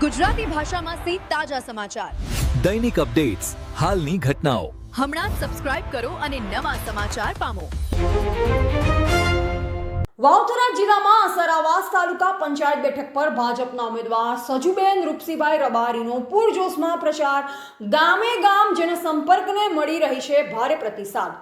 ગુજરાતી ભાષામાં સે તાજા સમાચાર, દૈનિક અપડેટ્સ, હાલની ઘટનાઓ. હમણાં જ સબસ્ક્રાઇબ કરો અને નવા સમાચાર પામો. વાવથરા જિલ્લામાં અસરાવાસ તાલુકા પંચાયત બેઠક પર ભાજપના ઉમેદવાર સજુબેન રૂપસીભાઈ રબારીનો પૂરજોશમાં પ્રચાર. ગામે ગામ જનસંપર્કને મળી રહી છે ભારે પ્રતિસાદ.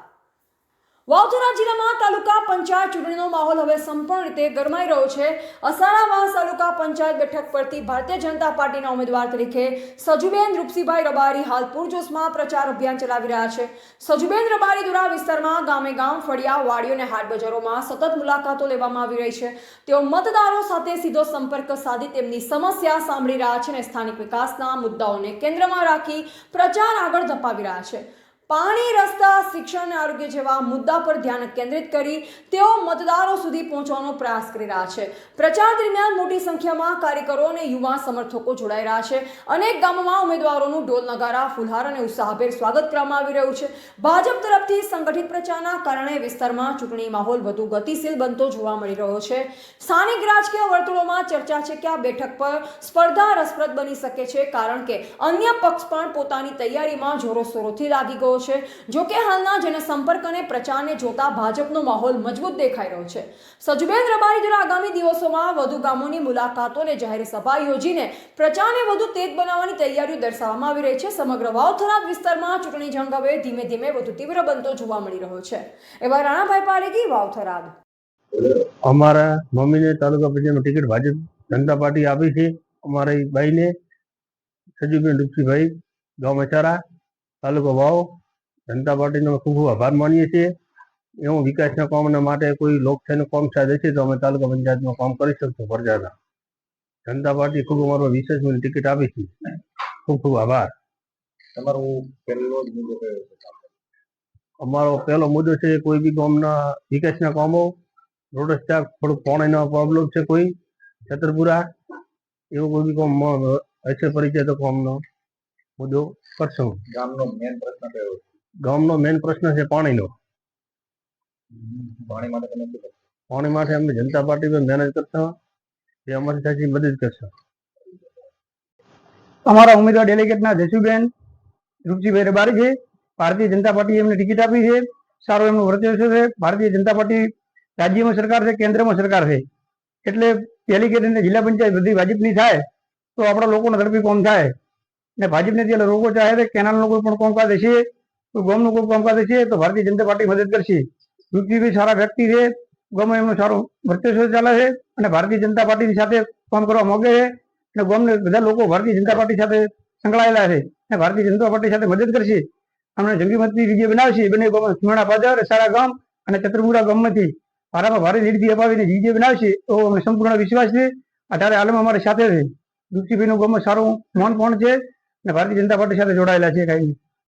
વાવથરા જિલ્લામાં તાલુકા પંચાયત ચૂંટણીનો માહોલ હવે સંપૂર્ણ રીતે ગરમાઈ રહ્યો છે. અસારાવાસ તાલુકા પંચાયત બેઠક પરથી ભારતીય જનતા પાર્ટીના ઉમેદવાર તરીકે સજુબેન રૂપસીભાઈ રબારી હાલ પૂરજોશમાં પ્રચાર અભિયાન ચલાવી રહ્યા છે. સજુબેન રબારી દ્વારા વિસ્તારમાં ગામે ગામ, ફળિયા, વાડીઓ અને હાટ બજારોમાં સતત મુલાકાતો લેવામાં આવી રહી છે. તેઓ મતદારો સાથે સીધો સંપર્ક સાધી તેમની સમસ્યા સાંભળી રહ્યા છે અને સ્થાનિક વિકાસના મુદ્દાઓને કેન્દ્રમાં રાખી પ્રચાર આગળ ધપાવી રહ્યા છે. પાણી, રસ્તા, શિક્ષણ અને આરોગ્ય જેવા મુદ્દા પર ધ્યાન કેન્દ્રિત કરી તેઓ મતદારો સુધી પહોંચવાનો પ્રયાસ કરી રહ્યા છે. પ્રચાર દરમિયાન મોટી સંખ્યામાં કાર્યકરો અને યુવા સમર્થકો જોડાઈ રહ્યા છે. અનેક ગામોમાં ઉમેદવારોનું ઢોલ નગારા, ફુલહાર અને ઉત્સાહભેર સ્વાગત કરવામાં આવી રહ્યું છે. ભાજપ તરફથી સંગઠિત પ્રચારના કારણે વિસ્તારમાં ચૂંટણી માહોલ વધુ ગતિશીલ બનતો જોવા મળી રહ્યો છે. સ્થાનિક રાજકીય વર્તુળોમાં ચર્ચા છે કે આ બેઠક પર સ્પર્ધા રસપ્રદ બની શકે છે, કારણ કે અન્ય પક્ષ પણ પોતાની તૈયારીમાં જોરોશોરોથી લાગી ગયો છે. જો કે હાલના જનસંપર્ક અને પ્રચારને જોતા ભાજપનો માહોલ મજબૂત દેખાઈ રહ્યો છે. સજુબેન રબારી દ્વારા આગામી દિવસોમાં વધુ ગામોની મુલાકાતો અને જાહેર સભા યોજીને પ્રચારને વધુ તેજ બનાવવાની તૈયારીઓ દર્શાવવામાં આવી રહી છે. સમગ્ર વાવથરાદ વિસ્તારમાં ચૂંટણી જંગ હવે ધીમે ધીમે વધુ તીવ્ર બનતો જોવા મળી રહ્યો છે. એવા રાણાભાઈ પારેખી, વાવથરાદ. અમારા મમ્મીને તાલુકા પંચાયતમાં ટિકિટ ભાજપ જનતા પાર્ટી આપી છે. અમારી બાઈને સજુબેન રૂપસીભાઈ, ગામ અચારા, તાલુકો વાવ, જનતા પાર્ટીનો ખૂબ ખૂબ આભાર માનીએ છીએ. એવું વિકાસના કામના માટે કોઈ લોકશાહીનું કામ સાધે છે તો અમે તાલુકા પંચાયતમાં કામ કરી શકશું. પ્રજાના જનતા પાર્ટી ખૂબ અમારો વિશેષ ટિકિટ આપી છે. ખૂબ ખૂબ આભાર. અમારો પહેલો મુદ્દો છે કોઈ બી ગામના વિકાસના કામો, રોડ રસ્તા, થોડુંક પાણીનો પ્રોબ્લેમ છે, કોઈ છતરપુરા, એવું કોઈ બી કામ હશે પરિચય તો કામનો મુદ્દો કરશું. ગામનો મેન પ્રશ્ન કયો? ગામનો મેન પ્રશ્ન છે પાણીનો. પાણી માટે અમે જનતા પાર્ટી પર મહેનત કરશો, એ અમારી સાથે મદદ કરશો. અમારા ઉમેદવાર ડેલિગેટના જસુબેન રૂપસીભાઈ રબારી છે. ભારતીય જનતા પાર્ટી એમને ટિકિટ આપી છે. સારો એમનું વર્ચસ્વ છે. ભારતીય જનતા પાર્ટી રાજ્યમાં સરકાર છે, કેન્દ્રમાં સરકાર છે, એટલે ડેલિગેટ અને જિલ્લા પંચાયત બધી ભાજપની થાય તો આપણા લોકોને ઝડપી કામ થાય. ને ભાજપને જે લોકો ચાહે છે કેનાલનો કોઈ પણ કામકાજ હશે, કોઈ ગામનું કોઈ કામકાજ હશે તો ભારતીય જનતા પાર્ટી મદદ કરશે. રૂપસીભાઈ સારા વ્યક્તિ છે, ગામમાં એમનું સારું વર્ચસ્વ ચાલે છે અને ભારતીય જનતા પાર્ટીની સાથે કામ કરવા માંગે છે અને ગામને બધા લોકો ભારતીય જનતા પાર્ટી સાથે સંકળાયેલા છે અને ભારતીય જનતા પાર્ટી સાથે મદદ કરશે. અમને જંગી મતની વિજય બનાવશે. બંને ગામમાં સુમેણા બાજાર, સારા ગામ અને ચતુર્મુરા ગામમાંથી ભારામાં ભારે લીડથી અપાવીને વિજય બનાવશે તો અમને સંપૂર્ણ વિશ્વાસ છે. અઢારે આલમ અમારી સાથે છે. રૂપસીભાઈનું ગામમાં સારું મોન પણ છે અને ભારતીય જનતા પાર્ટી સાથે જોડાયેલા છે. કાંઈ